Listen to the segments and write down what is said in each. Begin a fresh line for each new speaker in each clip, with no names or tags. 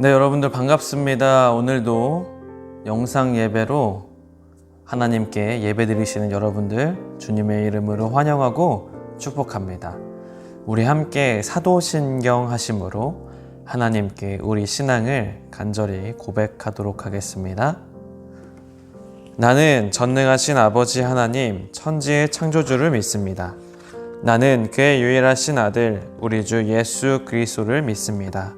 네, 여러분들 반갑습니다. 오늘도 영상 예배로 하나님께 예배 드리시는 여러분들 주님의 이름으로 환영하고 축복합니다. 우리 함께 사도신경 하심으로 하나님께 우리 신앙을 간절히 고백하도록 하겠습니다. 나는 전능하신 아버지 하나님 천지의 창조주를 믿습니다. 나는 그의 유일하신 아들 우리 주 예수 그리스도를 믿습니다.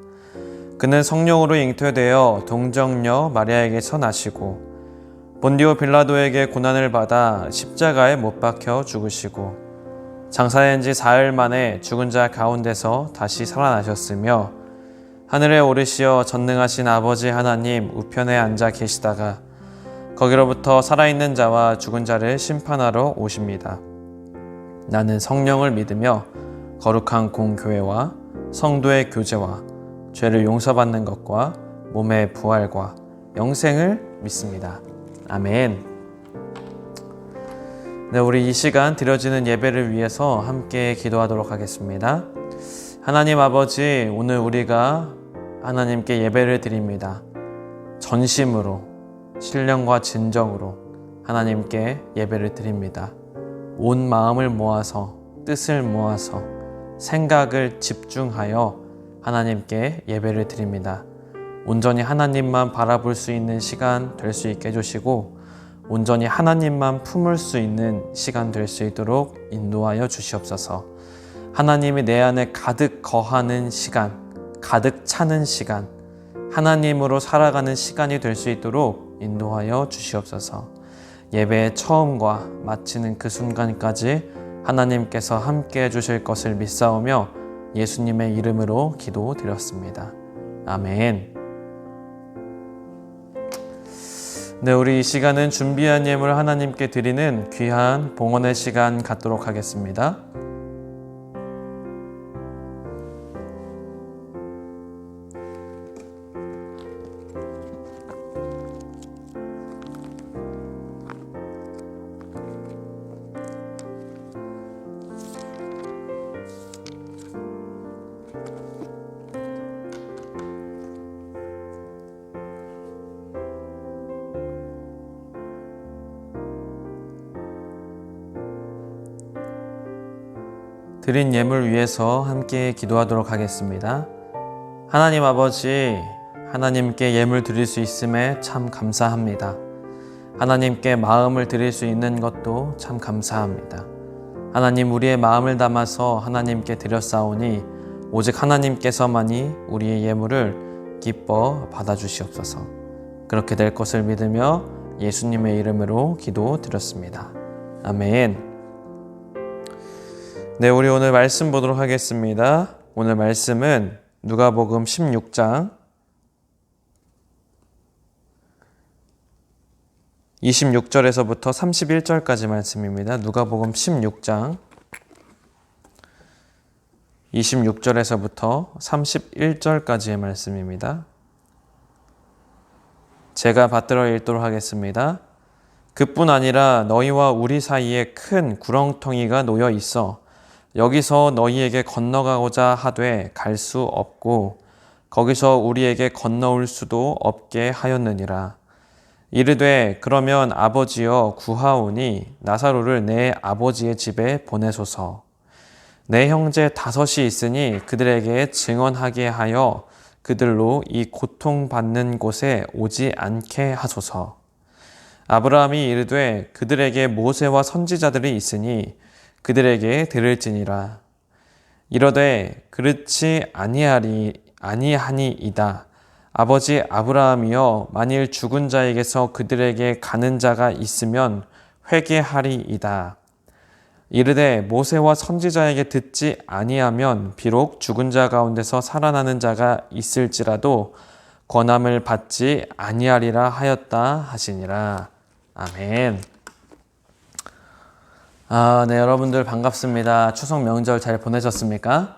그는 성령으로 잉태되어 동정녀 마리아에게서 나시고 본디오 빌라도에게 고난을 받아 십자가에 못 박혀 죽으시고 장사된 지 사흘 만에 죽은 자 가운데서 다시 살아나셨으며 하늘에 오르시어 전능하신 아버지 하나님 우편에 앉아 계시다가 거기로부터 살아있는 자와 죽은 자를 심판하러 오십니다. 나는 성령을 믿으며 거룩한 공교회와 성도의 교제와 죄를 용서받는 것과 몸의 부활과 영생을 믿습니다. 아멘. 네, 우리 이 시간 드려지는 예배를 위해서 함께 기도하도록 하겠습니다. 하나님 아버지, 오늘 우리가 하나님께 예배를 드립니다. 전심으로, 신령과 진정으로 하나님께 예배를 드립니다. 온 마음을 모아서, 뜻을 모아서, 생각을 집중하여 하나님께 예배를 드립니다. 온전히 하나님만 바라볼 수 있는 시간 될 수 있게 해주시고 온전히 하나님만 품을 수 있는 시간 될 수 있도록 인도하여 주시옵소서. 하나님이 내 안에 가득 거하는 시간, 가득 차는 시간, 하나님으로 살아가는 시간이 될 수 있도록 인도하여 주시옵소서. 예배의 처음과 마치는 그 순간까지 하나님께서 함께 해주실 것을 믿사오며 예수님의 이름으로 기도드렸습니다. 아멘. 네, 우리 이 시간은 준비한 예물 하나님께 드리는 귀한 봉헌의 시간 갖도록 하겠습니다. 드린 예물 위해서 함께 기도하도록 하겠습니다. 하나님 아버지, 하나님께 예물 드릴 수 있음에 참 감사합니다. 하나님께 마음을 드릴 수 있는 것도 참 감사합니다. 하나님, 우리의 마음을 담아서 하나님께 드렸사오니 오직 하나님께서만이 우리의 예물을 기뻐 받아주시옵소서. 그렇게 될 것을 믿으며 예수님의 이름으로 기도드렸습니다. 아멘. 네, 우리 오늘 말씀 보도록 하겠습니다. 오늘 말씀은 누가복음 16장 26절에서부터 31절까지 말씀입니다. 누가복음 16장 26절에서부터 31절까지의 말씀입니다. 제가 받들어 읽도록 하겠습니다. 그뿐 아니라 너희와 우리 사이에 큰 구렁텅이가 놓여 있어 여기서 너희에게 건너가고자 하되 갈 수 없고 거기서 우리에게 건너올 수도 없게 하였느니라. 이르되 그러면 아버지여 구하오니 나사로를 내 아버지의 집에 보내소서. 내 형제 5이 있으니 그들에게 증언하게 하여 그들로 이 고통받는 곳에 오지 않게 하소서. 아브라함이 이르되 그들에게 모세와 선지자들이 있으니 그들에게 들을지니라. 이러되 그렇지 아니하니이다. 아버지 아브라함이여 만일 죽은 자에게서 그들에게 가는 자가 있으면 회개하리이다. 이르되 모세와 선지자에게 듣지 아니하면 비록 죽은 자 가운데서 살아나는 자가 있을지라도 권함을 받지 아니하리라 하였다 하시니라. 아멘. 네, 여러분들 반갑습니다. 추석 명절 잘 보내셨습니까?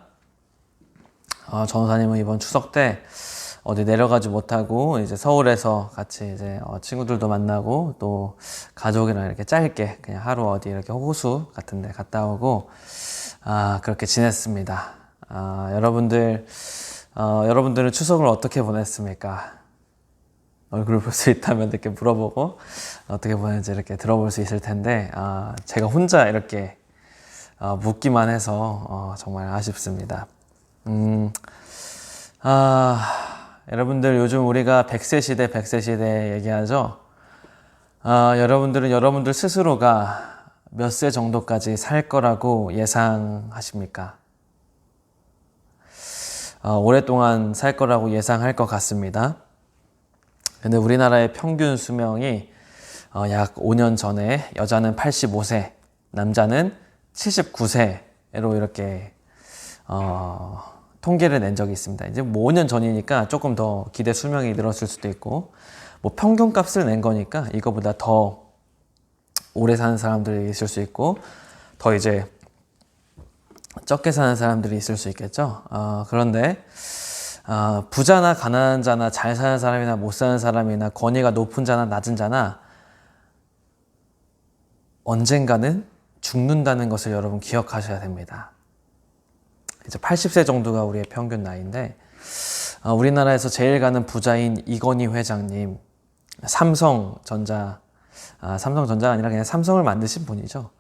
전우사님은 이번 추석 때 어디 내려가지 못하고 이제 서울에서 같이 이제 친구들도 만나고 또 가족이랑 이렇게 짧게 그냥 하루 어디 이렇게 호수 같은 데 갔다 오고 그렇게 지냈습니다. 여러분들 여러분들은 추석을 어떻게 보냈습니까? 얼굴을 볼 수 있다면 이렇게 물어보고 어떻게 보냈는지 이렇게 들어볼 수 있을 텐데 제가 혼자 이렇게 묻기만 해서 정말 아쉽습니다. 여러분들 요즘 우리가 100세 시대, 100세 시대 얘기하죠? 여러분들은 여러분들 스스로가 몇 세 정도까지 살 거라고 예상하십니까? 오랫동안 살 거라고 예상할 것 같습니다. 근데 우리나라의 평균 수명이 약 5년 전에 여자는 85세, 남자는 79세로 이렇게 통계를 낸 적이 있습니다. 이제 뭐 5년 전이니까 조금 더 기대 수명이 늘었을 수도 있고, 뭐 평균값을 낸 거니까 이거보다 더 오래 사는 사람들이 있을 수 있고, 더 이제 적게 사는 사람들이 있을 수 있겠죠. 그런데 부자나 가난한 자나 잘 사는 사람이나 못 사는 사람이나 권위가 높은 자나 낮은 자나 언젠가는 죽는다는 것을 여러분 기억하셔야 됩니다. 이제 80세 정도가 우리의 평균 나이인데, 우리나라에서 제일 가는 부자인 이건희 회장님, 삼성전자가 아니라 그냥 삼성을 만드신 분이죠.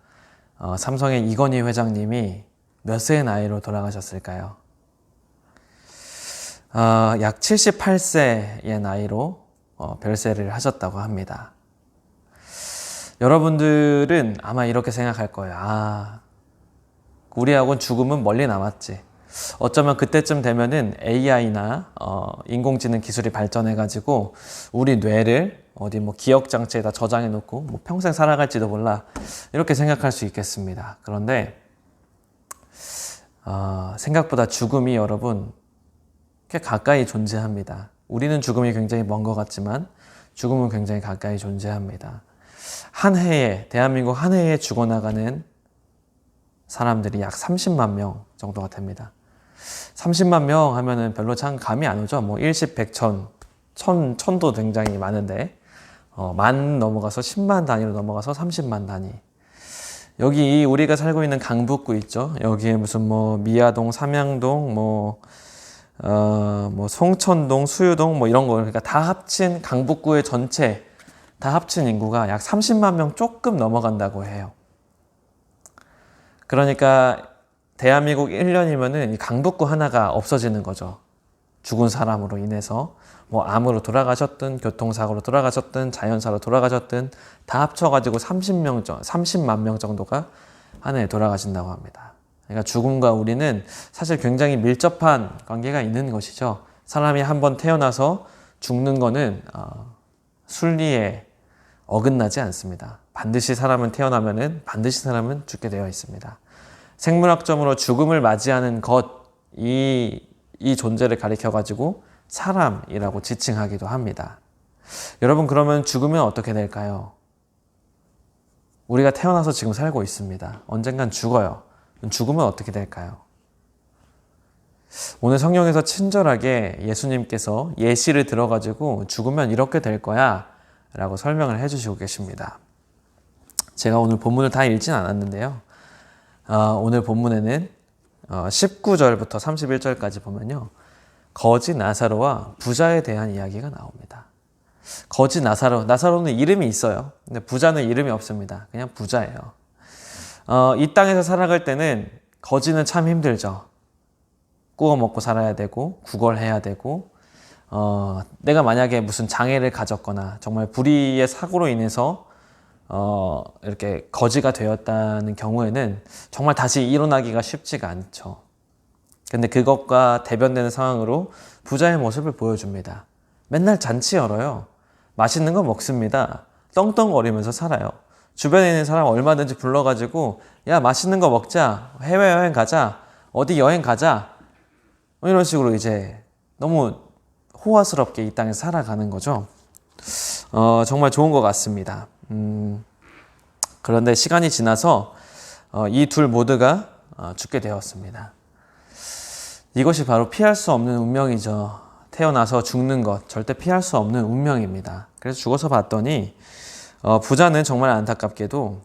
삼성의 이건희 회장님이 몇 세의 나이로 돌아가셨을까요? 약 78세의 나이로 별세를 하셨다고 합니다. 여러분들은 아마 이렇게 생각할 거예요. 우리하고는 죽음은 멀리 남았지. 어쩌면 그때쯤 되면은 AI나 인공지능 기술이 발전해가지고 우리 뇌를 어디 뭐 기억장치에다 저장해 놓고 뭐 평생 살아갈지도 몰라, 이렇게 생각할 수 있겠습니다. 그런데 생각보다 죽음이 여러분 꽤 가까이 존재합니다. 우리는 죽음이 굉장히 먼 것 같지만 죽음은 굉장히 가까이 존재합니다. 한 해에, 대한민국 한 해에 죽어나가는 사람들이 약 30만 명 정도가 됩니다. 30만 명 하면은 별로 참 감이 안 오죠. 뭐 일십, 백천, 천도 굉장히 많은데 만 넘어가서 10만 단위로 넘어가서 30만 단위. 여기 우리가 살고 있는 강북구 있죠. 여기에 무슨 뭐 미아동, 삼양동, 뭐 송천동, 수유동 뭐 이런 거, 그러니까 다 합친 강북구의 전체 다 합친 인구가 약 30만 명 조금 넘어간다고 해요. 그러니까 대한민국 1년이면은 이 강북구 하나가 없어지는 거죠. 죽은 사람으로 인해서 뭐 암으로 돌아가셨든 교통사고로 돌아가셨든 자연사로 돌아가셨든 다 합쳐가지고 30만 명 정도가 한 해에 돌아가신다고 합니다. 그러니까 죽음과 우리는 사실 굉장히 밀접한 관계가 있는 것이죠. 사람이 한번 태어나서 죽는 거는 순리에 어긋나지 않습니다. 반드시 사람은 태어나면은 반드시 사람은 죽게 되어 있습니다. 생물학적으로 죽음을 맞이하는 것, 이 존재를 가리켜가지고 사람이라고 지칭하기도 합니다. 여러분, 그러면 죽으면 어떻게 될까요? 우리가 태어나서 지금 살고 있습니다. 언젠간 죽어요. 죽으면 어떻게 될까요? 오늘 성경에서 친절하게 예수님께서 예시를 들어가지고 죽으면 이렇게 될 거야 라고 설명을 해주시고 계십니다. 제가 오늘 본문을 다 읽진 않았는데요. 오늘 본문에는 19절부터 31절까지 보면요, 거지 나사로와 부자에 대한 이야기가 나옵니다. 거지 나사로는 이름이 있어요. 근데 부자는 이름이 없습니다. 그냥 부자예요. 이 땅에서 살아갈 때는 거지는 참 힘들죠. 구워 먹고 살아야 되고 구걸해야 되고, 내가 만약에 무슨 장애를 가졌거나 정말 불의의 사고로 인해서 이렇게 거지가 되었다는 경우에는 정말 다시 일어나기가 쉽지가 않죠. 근데 그것과 대변되는 상황으로 부자의 모습을 보여줍니다. 맨날 잔치 열어요. 맛있는 거 먹습니다. 떵떵거리면서 살아요. 주변에 있는 사람 얼마든지 불러가지고 야, 맛있는 거 먹자, 해외여행 가자, 어디 여행 가자, 이런 식으로 이제 너무 호화스럽게 이 땅에 살아가는 거죠. 정말 좋은 것 같습니다. 그런데 시간이 지나서 이 둘 모두가 죽게 되었습니다. 이것이 바로 피할 수 없는 운명이죠. 태어나서 죽는 것, 절대 피할 수 없는 운명입니다. 그래서 죽어서 봤더니 부자는 정말 안타깝게도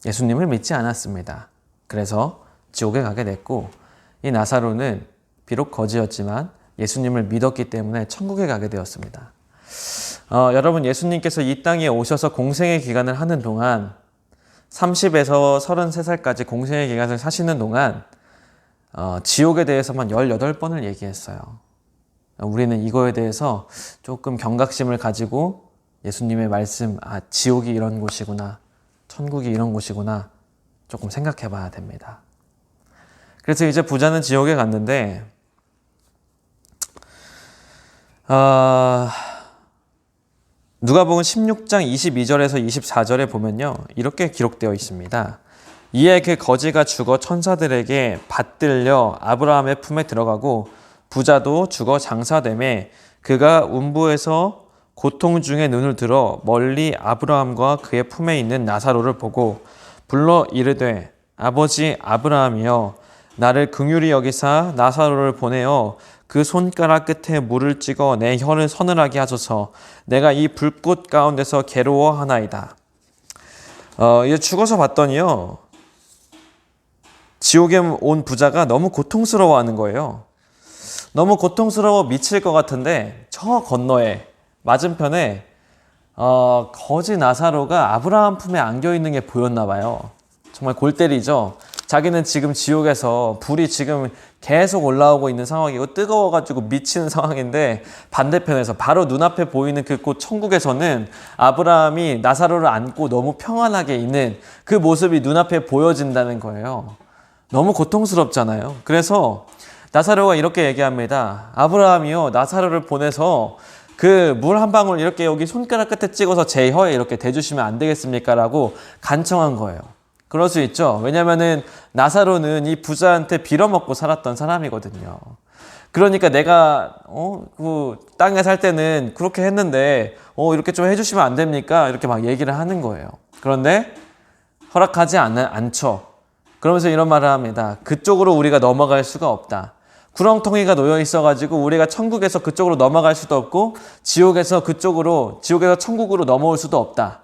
예수님을 믿지 않았습니다. 그래서 지옥에 가게 됐고, 이 나사로는 비록 거지였지만 예수님을 믿었기 때문에 천국에 가게 되었습니다. 여러분, 예수님께서 이 땅에 오셔서 공생의 기간을 하는 동안 30에서 33살까지 공생의 기간을 사시는 동안 지옥에 대해서만 18번을 얘기했어요. 우리는 이거에 대해서 조금 경각심을 가지고 예수님의 말씀, 지옥이 이런 곳이구나, 천국이 이런 곳이구나 조금 생각해 봐야 됩니다. 그래서 이제 부자는 지옥에 갔는데 누가복음 16장 22절에서 24절에 보면요, 이렇게 기록되어 있습니다. 이에 그 거지가 죽어 천사들에게 받들려 아브라함의 품에 들어가고 부자도 죽어 장사되매 그가 운부에서 고통 중에 눈을 들어 멀리 아브라함과 그의 품에 있는 나사로를 보고 불러 이르되 아버지 아브라함이여 나를 긍휼히 여기사 나사로를 보내어 그 손가락 끝에 물을 찍어 내 혀를 서늘하게 하소서. 내가 이 불꽃 가운데서 괴로워하나이다. 이제 죽어서 봤더니요, 지옥에 온 부자가 너무 고통스러워하는 거예요. 너무 고통스러워 미칠 것 같은데 저 건너에 맞은편에 거지 나사로가 아브라함 품에 안겨 있는 게 보였나 봐요. 정말 골 때리죠. 자기는 지금 지옥에서 불이 지금 계속 올라오고 있는 상황이고 뜨거워가지고 미치는 상황인데 반대편에서 바로 눈앞에 보이는 그 곳 천국에서는 아브라함이 나사로를 안고 너무 평안하게 있는 그 모습이 눈앞에 보여진다는 거예요. 너무 고통스럽잖아요. 그래서 나사로가 이렇게 얘기합니다. 아브라함이요, 나사로를 보내서 그 물 한 방울 이렇게 여기 손가락 끝에 찍어서 제 혀에 이렇게 대주시면 안 되겠습니까? 라고 간청한 거예요. 그럴 수 있죠. 왜냐면은 나사로는 이 부자한테 빌어먹고 살았던 사람이거든요. 그러니까 내가 그 땅에 살 때는 그렇게 했는데 이렇게 좀 해주시면 안 됩니까? 이렇게 막 얘기를 하는 거예요. 그런데 허락하지 않죠. 그러면서 이런 말을 합니다. 그쪽으로 우리가 넘어갈 수가 없다. 구렁텅이가 놓여 있어가지고 우리가 천국에서 그쪽으로 넘어갈 수도 없고 지옥에서 천국으로 넘어올 수도 없다.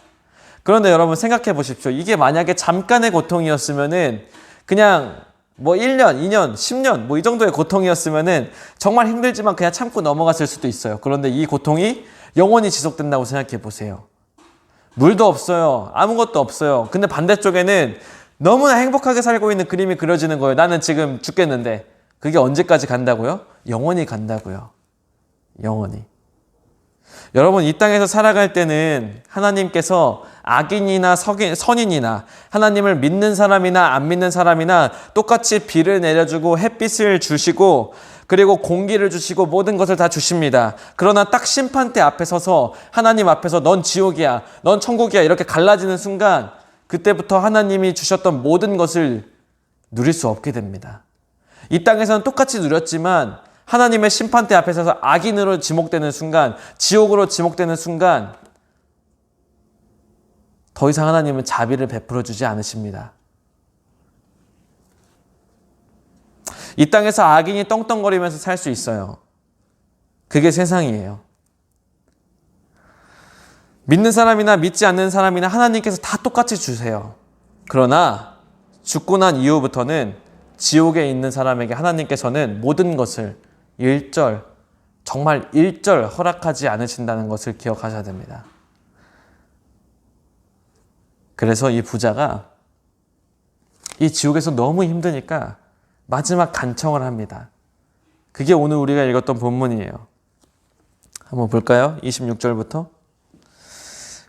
그런데 여러분 생각해 보십시오. 이게 만약에 잠깐의 고통이었으면은 그냥 1년, 2년, 10년 이 정도의 고통이었으면은 정말 힘들지만 그냥 참고 넘어갔을 수도 있어요. 그런데 이 고통이 영원히 지속된다고 생각해 보세요. 물도 없어요. 아무것도 없어요. 근데 반대쪽에는 너무나 행복하게 살고 있는 그림이 그려지는 거예요. 나는 지금 죽겠는데. 그게 언제까지 간다고요? 영원히 간다고요. 영원히. 여러분, 이 땅에서 살아갈 때는 하나님께서 악인이나 선인이나 하나님을 믿는 사람이나 안 믿는 사람이나 똑같이 비를 내려주고 햇빛을 주시고 그리고 공기를 주시고 모든 것을 다 주십니다. 그러나 딱 심판대 앞에 서서 하나님 앞에서 넌 지옥이야, 넌 천국이야 이렇게 갈라지는 순간 그때부터 하나님이 주셨던 모든 것을 누릴 수 없게 됩니다. 이 땅에서는 똑같이 누렸지만 하나님의 심판대 앞에 서서 악인으로 지목되는 순간, 지옥으로 지목되는 순간 더 이상 하나님은 자비를 베풀어 주지 않으십니다. 이 땅에서 악인이 떵떵거리면서 살 수 있어요. 그게 세상이에요. 믿는 사람이나 믿지 않는 사람이나 하나님께서 다 똑같이 주세요. 그러나 죽고 난 이후부터는 지옥에 있는 사람에게 하나님께서는 모든 것을 정말 일절 허락하지 않으신다는 것을 기억하셔야 됩니다. 그래서 이 부자가 이 지옥에서 너무 힘드니까 마지막 간청을 합니다. 그게 오늘 우리가 읽었던 본문이에요. 한번 볼까요? 26절부터.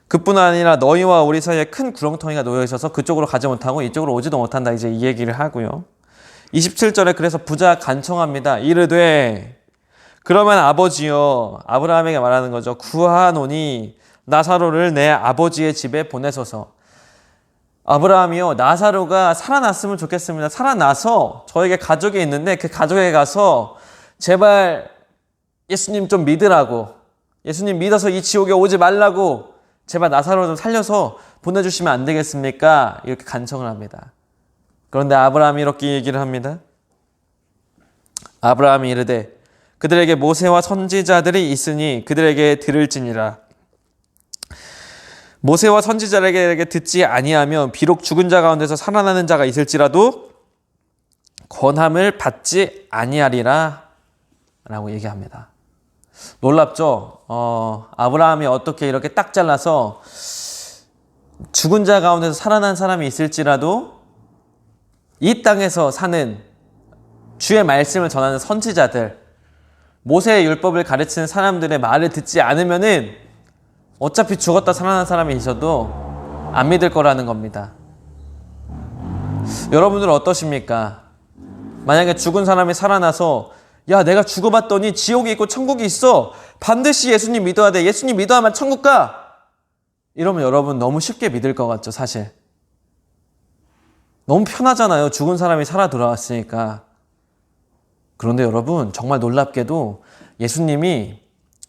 그뿐 아니라 너희와 우리 사이에 큰 구렁텅이가 놓여 있어서 그쪽으로 가지 못하고 이쪽으로 오지도 못한다. 이제 이 얘기를 하고요. 27절에 그래서 부자가 간청합니다. 이르되 그러면 아버지여, 아브라함에게 말하는 거죠. 구하노니 나사로를 내 아버지의 집에 보내소서. 아브라함이요, 나사로가 살아났으면 좋겠습니다. 살아나서 저에게 가족이 있는데 그 가족에 가서 제발 예수님 좀 믿으라고, 예수님 믿어서 이 지옥에 오지 말라고 제발 나사로 좀 살려서 보내주시면 안 되겠습니까? 이렇게 간청을 합니다. 그런데 아브라함이 이렇게 얘기를 합니다. 아브라함이 이르되 그들에게 모세와 선지자들이 있으니 그들에게 들을지니라. 모세와 선지자들에게 듣지 아니하면 비록 죽은 자 가운데서 살아나는 자가 있을지라도 권함을 받지 아니하리라 라고 얘기합니다. 놀랍죠? 아브라함이 어떻게 이렇게 딱 잘라서 죽은 자 가운데서 살아난 사람이 있을지라도 이 땅에서 사는 주의 말씀을 전하는 선지자들, 모세의 율법을 가르치는 사람들의 말을 듣지 않으면은 어차피 죽었다 살아난 사람이 있어도 안 믿을 거라는 겁니다. 여러분들은 어떠십니까? 만약에 죽은 사람이 살아나서 야, 내가 죽어봤더니 지옥이 있고 천국이 있어. 반드시 예수님 믿어야 돼. 예수님 믿어야만 천국 가. 이러면 여러분 너무 쉽게 믿을 것 같죠, 사실. 너무 편하잖아요. 죽은 사람이 살아 돌아왔으니까. 그런데 여러분, 정말 놀랍게도 예수님이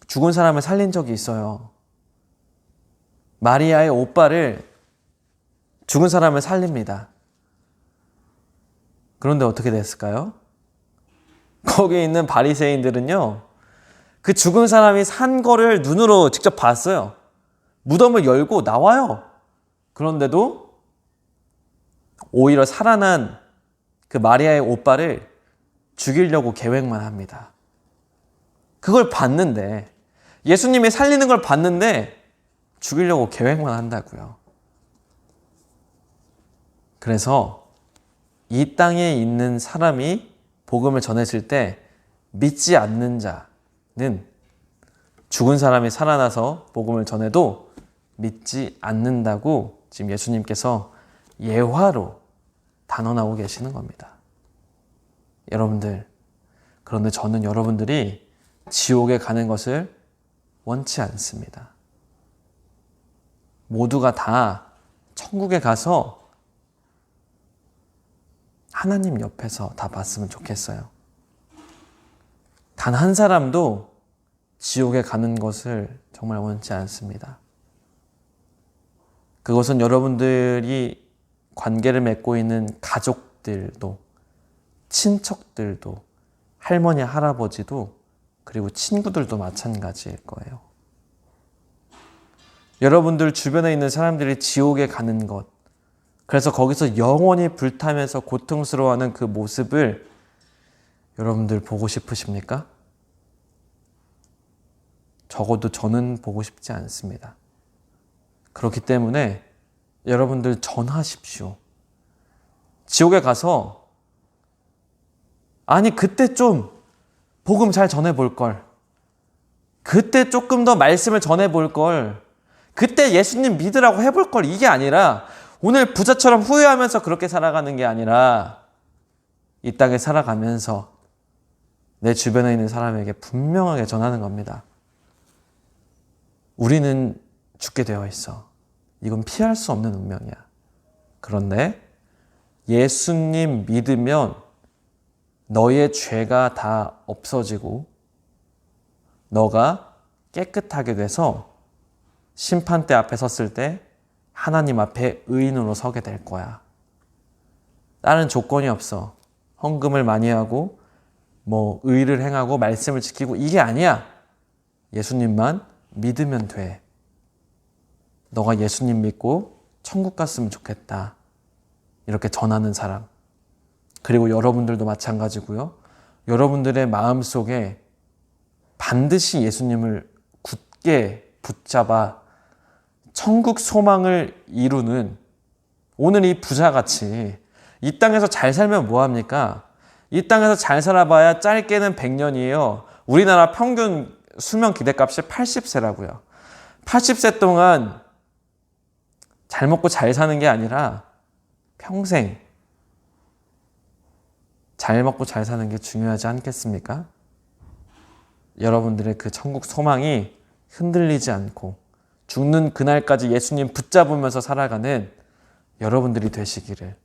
죽은 사람을 살린 적이 있어요. 마리아의 오빠를 죽은 사람을 살립니다. 그런데 어떻게 됐을까요? 거기 있는 바리새인들은요, 그 죽은 사람이 산 거를 눈으로 직접 봤어요. 무덤을 열고 나와요. 그런데도 오히려 살아난 그 마리아의 오빠를 죽이려고 계획만 합니다. 그걸 봤는데, 예수님이 살리는 걸 봤는데 죽이려고 계획만 한다고요. 그래서 이 땅에 있는 사람이 복음을 전했을 때 믿지 않는 자는 죽은 사람이 살아나서 복음을 전해도 믿지 않는다고 지금 예수님께서 예화로 단언하고 계시는 겁니다. 여러분들, 그런데 저는 여러분들이 지옥에 가는 것을 원치 않습니다. 모두가 다 천국에 가서 하나님 옆에서 다 봤으면 좋겠어요. 단 한 사람도 지옥에 가는 것을 정말 원치 않습니다. 그것은 여러분들이 관계를 맺고 있는 가족들도, 친척들도, 할머니, 할아버지도, 그리고 친구들도 마찬가지일 거예요. 여러분들 주변에 있는 사람들이 지옥에 가는 것, 그래서 거기서 영원히 불타면서 고통스러워하는 그 모습을 여러분들 보고 싶으십니까? 적어도 저는 보고 싶지 않습니다. 그렇기 때문에 여러분들 전하십시오. 지옥에 가서 아니 그때 좀 복음 잘 전해볼 걸, 그때 조금 더 말씀을 전해볼 걸, 그때 예수님 믿으라고 해볼 걸, 이게 아니라 오늘 부자처럼 후회하면서 그렇게 살아가는 게 아니라 이 땅에 살아가면서 내 주변에 있는 사람에게 분명하게 전하는 겁니다. 우리는 죽게 되어 있어. 이건 피할 수 없는 운명이야. 그런데 예수님 믿으면 너의 죄가 다 없어지고 너가 깨끗하게 돼서 심판대 앞에 섰을 때 하나님 앞에 의인으로 서게 될 거야. 다른 조건이 없어. 헌금을 많이 하고 의를 행하고 말씀을 지키고 이게 아니야. 예수님만 믿으면 돼. 너가 예수님 믿고 천국 갔으면 좋겠다. 이렇게 전하는 사람. 그리고 여러분들도 마찬가지고요. 여러분들의 마음속에 반드시 예수님을 굳게 붙잡아 천국 소망을 이루는, 오늘 이 부자같이 이 땅에서 잘 살면 뭐합니까? 이 땅에서 잘 살아봐야 짧게는 100년이에요. 우리나라 평균 수명 기대값이 80세라고요. 80세 동안 잘 먹고 잘 사는 게 아니라 평생 잘 먹고 잘 사는 게 중요하지 않겠습니까? 여러분들의 그 천국 소망이 흔들리지 않고 죽는 그날까지 예수님 붙잡으면서 살아가는 여러분들이 되시기를.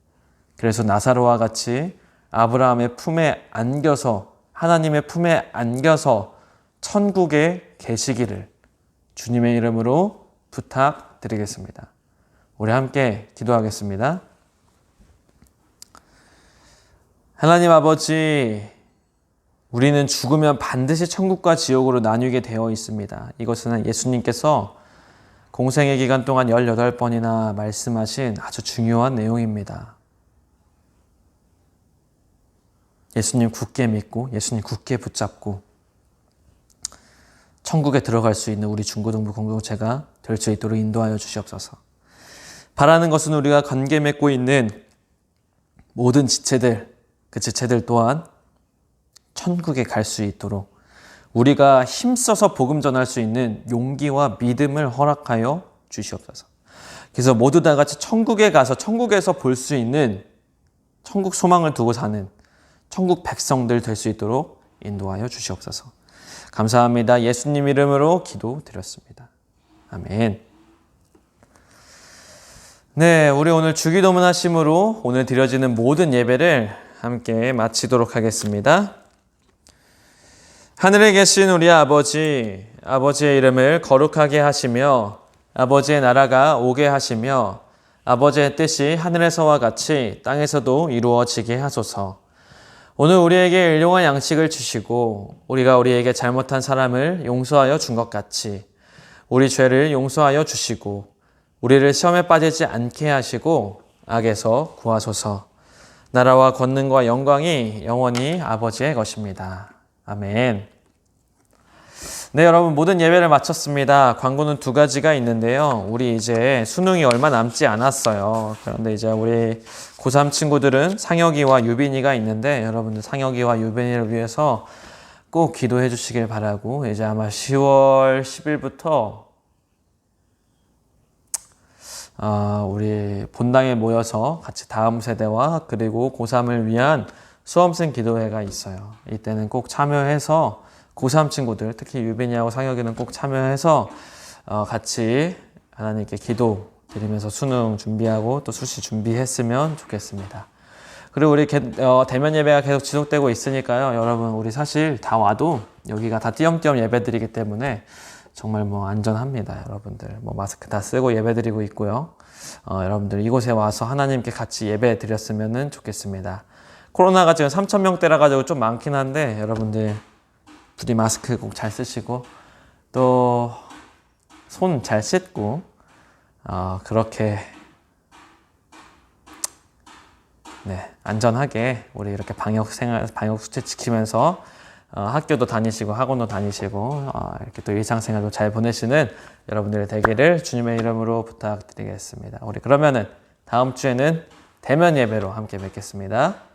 그래서 나사로와 같이 아브라함의 품에 안겨서, 하나님의 품에 안겨서 천국에 계시기를 주님의 이름으로 부탁드리겠습니다. 우리 함께 기도하겠습니다. 하나님 아버지, 우리는 죽으면 반드시 천국과 지옥으로 나뉘게 되어 있습니다. 이것은 예수님께서 공생의 기간 동안 18번이나 말씀하신 아주 중요한 내용입니다. 예수님 굳게 믿고 예수님 굳게 붙잡고 천국에 들어갈 수 있는 우리 중고등부 공동체가 될 수 있도록 인도하여 주시옵소서. 바라는 것은 우리가 관계 맺고 있는 모든 지체들, 그 지체들 또한 천국에 갈 수 있도록 우리가 힘써서 복음 전할 수 있는 용기와 믿음을 허락하여 주시옵소서. 그래서 모두 다 같이 천국에 가서 천국에서 볼 수 있는 천국 소망을 두고 사는 천국 백성들 될 수 있도록 인도하여 주시옵소서. 감사합니다. 예수님 이름으로 기도드렸습니다. 아멘. 네, 우리 오늘 주기도문 하심으로 오늘 드려지는 모든 예배를 함께 마치도록 하겠습니다. 하늘에 계신 우리 아버지, 아버지의 이름을 거룩하게 하시며 아버지의 나라가 오게 하시며 아버지의 뜻이 하늘에서와 같이 땅에서도 이루어지게 하소서. 오늘 우리에게 일용할 양식을 주시고 우리가 우리에게 잘못한 사람을 용서하여 준 것 같이 우리 죄를 용서하여 주시고 우리를 시험에 빠지지 않게 하시고 악에서 구하소서. 나라와 권능과 영광이 영원히 아버지의 것입니다. 아멘. 네, 여러분 모든 예배를 마쳤습니다. 광고는 2가지가 있는데요. 우리 이제 수능이 얼마 남지 않았어요. 그런데 이제 우리 고3 친구들은 상혁이와 유빈이가 있는데 여러분들 상혁이와 유빈이를 위해서 꼭 기도해 주시길 바라고 이제 아마 10월 10일부터 우리 본당에 모여서 같이 다음 세대와 그리고 고3을 위한 수험생 기도회가 있어요. 이때는 꼭 참여해서 고3 친구들, 특히 유빈이하고 상혁이는 꼭 참여해서 같이 하나님께 기도 드리면서 수능 준비하고 또 수시 준비했으면 좋겠습니다. 그리고 우리 대면 예배가 계속 지속되고 있으니까요. 여러분 우리 사실 다 와도 여기가 다 띄엄띄엄 예배드리기 때문에 정말 안전합니다. 여러분들 마스크 다 쓰고 예배드리고 있고요. 여러분들 이곳에 와서 하나님께 같이 예배 드렸으면 좋겠습니다. 코로나가 지금 3,000명대라 가지고 좀 많긴 한데 여러분들 부디 마스크 꼭 잘 쓰시고 또 손 잘 씻고 그렇게 안전하게 우리 이렇게 방역 수칙 지키면서 학교도 다니시고 학원도 다니시고 이렇게 또 일상생활도 잘 보내시는 여러분들의 되기를 주님의 이름으로 부탁드리겠습니다. 우리 그러면은 다음 주에는 대면 예배로 함께 뵙겠습니다.